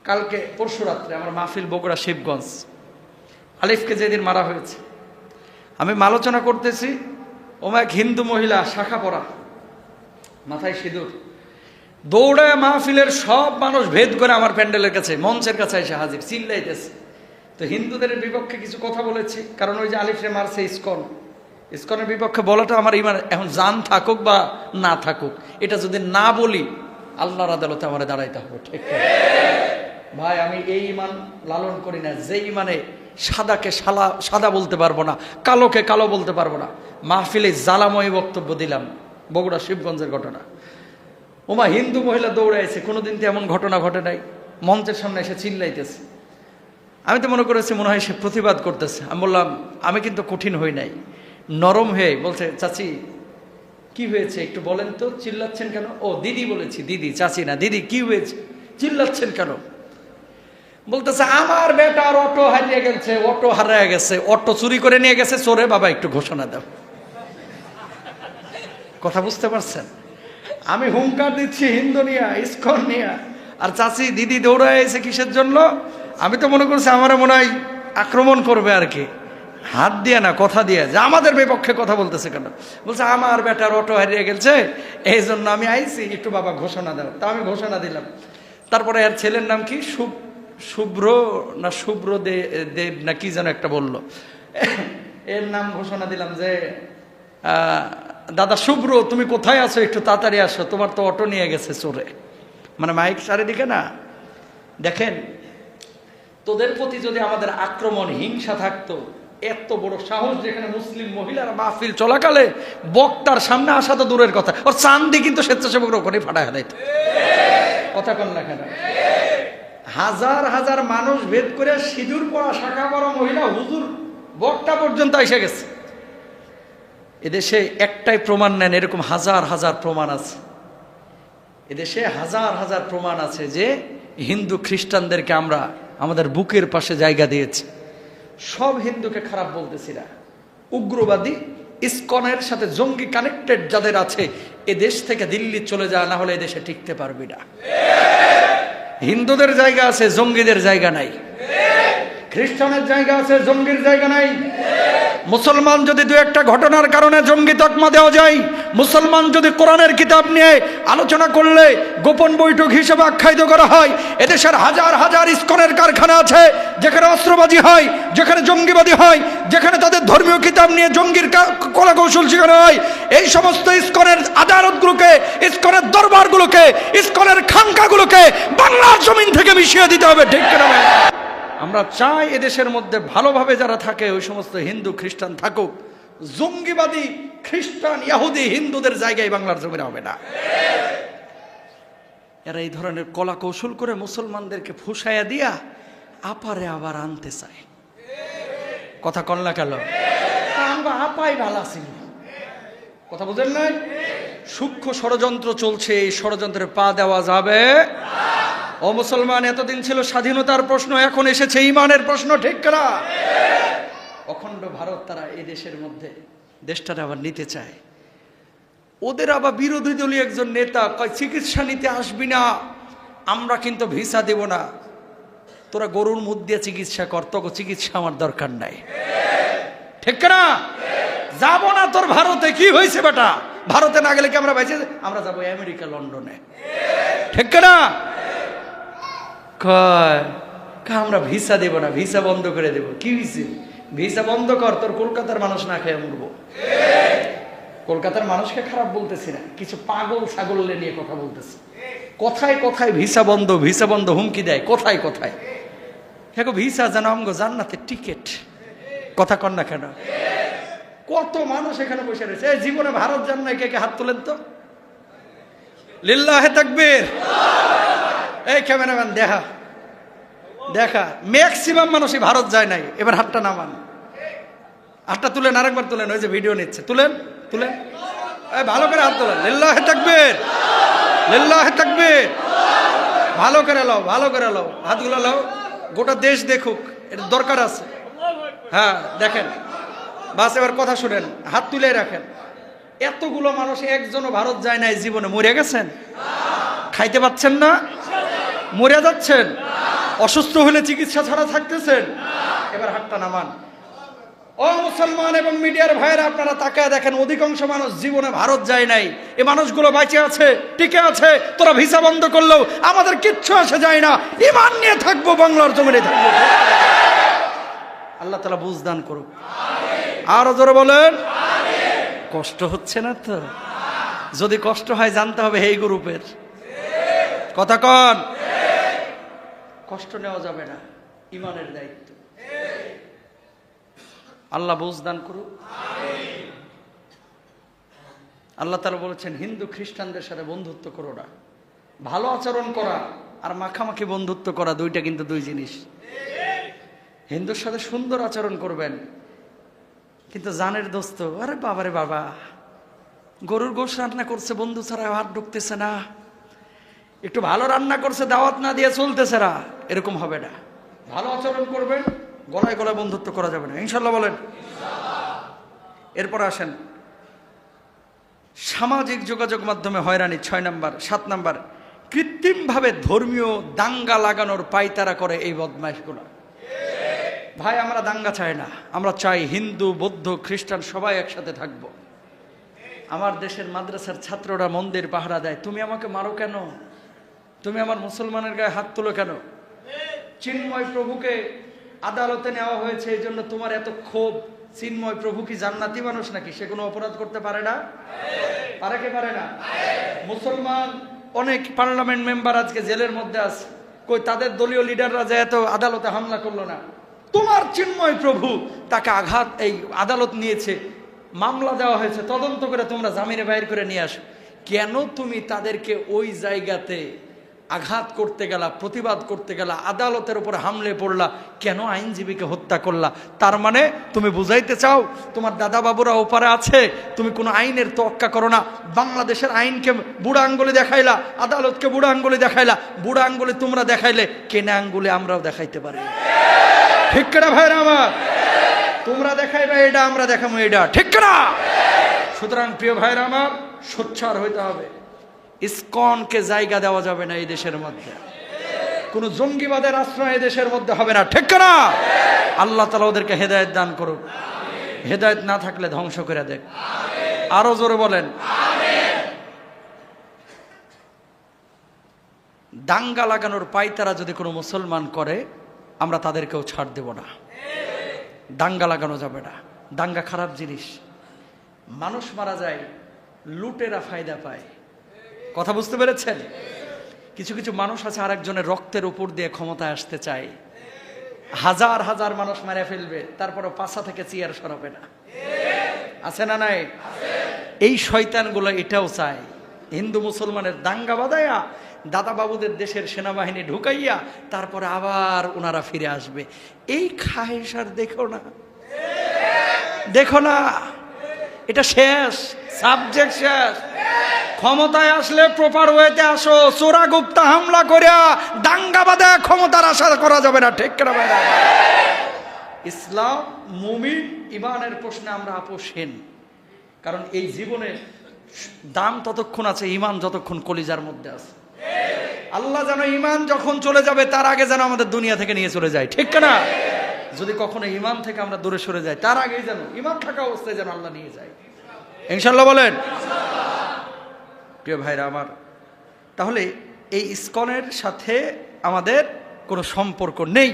কালকে পরশু রাত্রে আমার মাহফিল বগুড়া শিবগঞ্জ, আলিফকে যেদিন মারা হয়েছে, আমি আলোচনা করতেছি, ওমা এক হিন্দু মহিলা শাখা পরা, মাথায় সিঁদুর, দৌড়ায় মাহফিলের সব মানুষ ভেদ করে আমার প্যান্ডেলের কাছে, মঞ্চের কাছে এসে হাজির, চিল্লাইতেছে। তো হিন্দুদের বিপক্ষে কিছু কথা বলেছি, কারণ ওই যে আলিফরে মারছে ইসকনের বিপক্ষে বলাটা আমার ইমান, এখন জান থাকুক বা না থাকুক, এটা যদি না বলি আল্লাহর আদালতে আমার দাঁড়াইতে হবে। ঠিক ভাই, আমি এই ইমান লালন করি না যে ইমানে সাদাকে সাদা বলতে পারবো না, কালোকে কালো বলতে পারবো না। মাহফিলে জ্বালাময় বক্তব্য দিলাম, বগুড়া শিবগঞ্জের ঘটনা। ওমা হিন্দু মহিলা দৌড়াইছে, কোনোদিন তো এমন ঘটনা ঘটে নাই, মঞ্চের সামনে এসে চিল্লাইতেছে। আমি তো মনে করেছি মনে হয় সে প্রতিবাদ করতেছে। আমি বললাম আমি কিন্তু কঠিন হই নাই, নরম হয়ে বলছে, চাচি কি হয়েছে একটু বলেন তো, চিল্লাচ্ছেন কেন? ও দিদি বলেছি, দিদি, চাচি না, দিদি কি হয়েছে, চিল্লাচ্ছেন কেন? বলতেছে আমার বেটার অটো হারিয়ে গেছে, অটো হারিয়ে গেছে, অটো চুরি করে নিয়ে গেছে চোরে, বাবা একটু ঘোষণা দাও। কথা বুঝতে পারছেন? আমি হুঙ্কার দিচ্ছি হিন্দু নিয়া, ইসকন নিয়া, আর চাচি দিদি দৌড়ায় এসে কিসের জন্য? আমি তো মনে করছি আমার মনে হয় আক্রমণ করবে আর কি, হাত দিয়ে না কথা দিয়ে, যে আমাদের বিপক্ষে কথা বলতেছে কেন? বলছে আমার বেটার অটো হারিয়ে গেছে, এই জন্য আমি আইছি, একটু বাবা ঘোষণা দাও। তা আমি ঘোষণা দিলাম। তারপরে এর ছেলের নাম কি, শুভ্র না শুভ্র দেব না কি যেন একটা বললো, এর নাম ঘোষণা দিলাম যে দাদা শুভ্র, তুমি কোথায় আছো, একটু তাড়াতাড়ি আসো, তোমার তো অটো নিয়ে গেছে চোরে। মানে মাইক চারিদিকে না। দেখেন, তোদের প্রতি যদি আমাদের আক্রমণ হিংসা থাকতো, এত বড় সাহস যেখানে মুসলিম মহিলারা মাহফিল চলাকালে বক্তার সামনে আসা তো দূরের কথা, ওর চান্দি কিন্তু স্বেচ্ছাসেবকরা ওখানে ফাটায় দিত। কথা কন না কেন? হাজার হাজার মানুষ ভেদ করে সিঁদুর পরা শাখা পরা মহিলা হুজুর বক্তা পর্যন্ত এসে গেছে। এদেশে একটাই প্রমাণ নেন, এরকম হাজার হাজার প্রমাণ আছে। এদেশে হাজার হাজার প্রমাণ আছে যে হিন্দু খ্রিস্টানদেরকে আমরা আমাদের বুকের পাশে জায়গা দিয়েছি। সব হিন্দুকে খারাপ বলতেছি না, উগ্রবাদী ইসকনের সাথে জঙ্গি কানেক্টেড যাদের আছে, এ দেশ থেকে দিল্লি চলে যায়, না হলে এদেশে টিকতে পারবি না। হিন্দুদের জায়গা আছে, জঙ্গিদের জায়গা নাই। খ্রিস্টানের জায়গা আছে, জঙ্গির জায়গা নাই। মুসলমান যদি দু একটা ঘটনার কারণে জঙ্গি তকমা দেওয়া যায়, মুসলমান যদি কোরআনের কিতাব নিয়ে আলোচনা করলে গোপন বৈঠক হিসেবে আখ্যায়িত করা হয়, এদেশের হাজার হাজার ইসকনের কারখানা আছে যেখানে অস্ত্রবাজি হয়, যেখানে জঙ্গিবাদী হয়, যেখানে তাদের ধর্মীয় কিতাব নিয়ে জঙ্গির কলা কৌশল শেখানো হয়। এই সমস্ত ইসকনের আদালতগুলোকে, ইসকনের দরবারগুলোকে, ইসকনের খানকাগুলোকে বাংলার জমিন থেকে মিশিয়ে দিতে হবে। ঠিক কিনা? আমরা চাই এদেশের মধ্যে ভালোভাবে যারা থাকে ওই সমস্ত হিন্দু খ্রিস্টান থাকুক, জঙ্গিবাদী খ্রিস্টান ইহুদি হিন্দুদের জায়গায় বাংলার জমিনে হবে না। এরা এই ধরনের কলা কৌশল করে মুসলমানদেরকে ফুসাইয়া দিয়া আপারে আবার আনতে চায়। কথা কন না কেন? আমরা আপাই ভালো ছিল, কথা বুঝেন নাই? সূক্ষ্ম ষড়যন্ত্র চলছে, এই ষড়যন্ত্রে পা দেওয়া যাবে। ও মুসলমান, এতদিন ছিল স্বাধীনতার প্রশ্ন, এখন এসেছে ইমানের প্রশ্ন। ঠিক না? অখণ্ড ভারত তারা এই দেশের মধ্যে দেশটারে আবার নিতে চায়। ওদের আবার বিরোধী দলীয় একজন নেতা কয় চিকিৎসা নিতে আসবি না, আমরা কিন্তু ভিসা দেব না, তোরা গরুর মুখ দিয়ে চিকিৎসা কর, তোকে চিকিৎসা আমার দরকার নাই। ঠিক না? যাব না তোর ভারতে। কি হয়েছে বেটা? ভারতে না গেলে কি আমরা বাইছে? আমরা যাবো আমেরিকা, লন্ডনে। ঠিক না? আমরা ভিসা দেব না, ভিসা বন্ধ করে দেব। কি হয়েছে? ভিসা বন্ধ কর, তোর কলকাতার মানুষ না খেয়ে মরবো। কলকাতার মানুষকে খারাপ বলতেছি না, কিছু পাগল ছাগল নিয়ে কথা বলতেছি। কথায় কথায় ভিসা বন্ধ, ভিসা বন্ধ হুমকি দেয়, কোথায় কোথায়। হ্যাঁ, ভিসা যেন আমগো জান্নাতের টিকিট। কথা কন না কেন? কত মানুষ এখানে বসে রয়েছে, জীবনে ভারত যান না, কে কে হাত তোলেন তো? লিল্লাহে তাকবীর। এই ক্যামেরাম্যান দেখা দেখা, ম্যাক্সিমাম মানুষই ভারত যায় নাই। এবার হাতটা নামান, হাতটা তুলেন, আরেকবার তুলেন, ওই যে ভিডিও নিচ্ছে, তুলেন তুলেন, ভালো করে হাত তোলেন। লিল্লাহে তাকবীর, লিল্লাহে তাকবীর। ভালো করে লাও, ভালো করে লাও, হাতগুলো লাও, গোটা দেশ দেখুক, এটা দরকার আছে। হ্যাঁ দেখেন, বাস এবার কথা শুনেন, হাত তুলে রাখেন। এতগুলো মানুষ একজনও ভারত যায় নাই জীবনে। মরে গেছেন? খাইতে পাচ্ছেন না? মরে যাচ্ছেন? অসুস্থ হলে চিকিৎসা ছাড়া থাকতেছেন? এবার হাতটা নামান। ও মুসলমান এবং মিডিয়ার ভাইয়েরা, আপনারা তাকায় দেখেন, অধিকাংশ মানুষ জীবনে ভারত যায় নাই। এই মানুষগুলো বেঁচে আছে, টিকে আছে। তোরা ভিসা বন্ধ করলেও আমাদের কিচ্ছু আসে যায় না, ঈমান নিয়ে থাকবো, বাংলার জমিনে থাকবো। আল্লাহ তাআলা বুঝ দান করুক। আরো জোরে বলেন। কষ্ট হচ্ছে না তো? যদি কষ্ট হয় জানতে হবে এই গ্রুপের কথা। কন কষ্ট নেওয়া যাবে না, ঈমানের দায়িত্ব। আল্লাহ বুঝ দান করুক। আল্লাহ তাআলা বলেছেন, হিন্দু খ্রিস্টানদের সাথে বন্ধুত্ব করো না। ভালো আচরণ করা আর মাখামাখি বন্ধুত্ব করা দুইটা কিন্তু দুই জিনিস। হিন্দুর সাথে সুন্দর আচরণ করবেন, কিন্তু জানের দোস্ত, আরে বাবারে বাবা, গরুর গোশ রান্না করছে, বন্ধু ছাড়া হাত ঢুকতেছে না। একটু ভালো রান্না করছে, দাওয়াত না দিয়ে চলতেছে না, এরকম হবে না। ভালো আচরণ করবেন, গলায় গলায় বন্ধুত্ব করা যাবে না, ইনশাল্লাহ বলেন। এরপর আসেন সামাজিক যোগাযোগ মাধ্যমে হয়রানি, 6 নাম্বার। 7 নাম্বার, কৃত্রিমভাবে ধর্মীয় দাঙ্গা লাগানোর পায়তারা করে এই বদমাইশগুলো। ভাই, আমরা দাঙ্গা চাই না, আমরা চাই হিন্দু, বৌদ্ধ, খ্রিস্টান সবাই একসাথে থাকবো। আমার দেশের মাদ্রাসার ছাত্ররা মন্দির পাহারা দেয়, তুমি আমাকে মারো কেন? তুমি আমার মুসলমানের গায়ে হাত তোলো কেন? চিন্ময় প্রভুকে আদালতে নেওয়া হয়েছে, এই জন্য তোমার এত ক্ষোভ। চিন্ময় প্রভু কি জান্নাতি মানুষ নাকি? সে কোনো অপরাধ করতে পারে না? পারে কি পারে না? মুসলমান অনেক পার্লামেন্ট মেম্বার আজকে জেলের মধ্যে আছে, কই তাদের দলীয় লিডাররা যে এত আদালতে হামলা করলো না? তোমার চিন্ময় প্রভু, তাকে আঘাত, এই আদালত নিয়েছে, মামলা দেওয়া হয়েছে, তদন্ত করে তোমরা জামিনে বাইর করে নিয়ে আসো। কেন তুমি তাদেরকে ওই জায়গাতে আঘাত করতে গেলা, প্রতিবাদ করতে গেলা, আদালতের উপর হামলে পড়লা? কেন আইনজীবীকে হত্যা করলা? তার মানে তুমি বুঝাইতে চাও তোমার দাদা বাবুরা ওপারে আছে, তুমি কোনো আইনের তোয়াক্কা করো না। বাংলাদেশের আইনকে বুড়া আঙ্গুলি দেখাইলা, আদালতকে বুড়া আঙ্গুলি দেখাইলা। বুড়া আঙ্গুলি তোমরা দেখাইলে, কেনা আঙ্গুলি আমরাও দেখাইতে পারি। ঠিক না ভাইরা আমার? তোমরা দেখাইবে এটা, আমরা দেখাবো এটা, ঠিক না? সুতরাং প্রিয় ভাইরা আমার, সোচ্চার হইতে হবে। ইসকনকে জায়গা দেওয়া যাবে না এই দেশের মধ্যে, কোন জঙ্গিবাদের আশ্রয় এই দেশের মধ্যে হবে না, ঠিক না? আল্লাহ তাআলা ওদেরকে হেদায়েত দান করুক। হেদায়েত না থাকলে ধ্বংস করে দেখ। আরো জোরে বলেন। দাঙ্গা লাগানোর পায়তারা যদি কোনো মুসলমান করে, আমরা তাদেরকেও ছাড় দেব না। দাঙ্গা লাগানো যাবে না। দাঙ্গা খারাপ জিনিস। মানুষ মারা যায়, লুটেরা ফায়দা পায়। কথা বুঝতে পেরেছেন? কিছু কিছু মানুষ আছে আরেকজনের রক্তের উপর দিয়ে ক্ষমতায় আসতে চায়, হাজার হাজার মানুষ মেরে ফেলবে, তারপরে পাছা থেকে চেয়ার সরাবে না। আছে না নাই? এই শয়তানগুলো এটাও চায়, হিন্দু মুসলমানের দাঙ্গা বাঁধাইয়া দাদা বাবুদের দেশের সেনাবাহিনী ঢুকাইয়া তারপরে আবার ওনারা ফিরে আসবে। এই খায়েশ আর দেখো না, দেখো না, এটা শেষ, সাবজেক্ট শেষ। ক্ষমতায় আসলে প্রপার ওয়েতে আসো, চোরা গুপ্তা হামলা করিয়া দাঙ্গা বাঁধা ক্ষমতার আশা করা যাবে না, ঠিক না ভাইরা? ইসলাম, মুমিন, ইমানের প্রশ্নে আমরা আপোষহীন। কারণ এই জীবনে দাম ততক্ষণ আছে ইমান যতক্ষণ কলিজার মধ্যে আছে। আল্লাহ যেন ইমান যখন চলে যাবে তার আগে যেন আমাদের দুনিয়া থেকে নিয়ে চলে যায়, ঠিক না? যদি কখনো ইমান থেকে আমরা দূরে সরে যাই, তার আগেই যেন ইমান থাকা অবস্থায় যেন আল্লাহ নিয়ে যায়, ইনশাল্লাহ বলেন। প্রিয় ভাইরা আমার, তাহলে এই ইসকনের সাথে আমাদের কোনো সম্পর্ক নেই।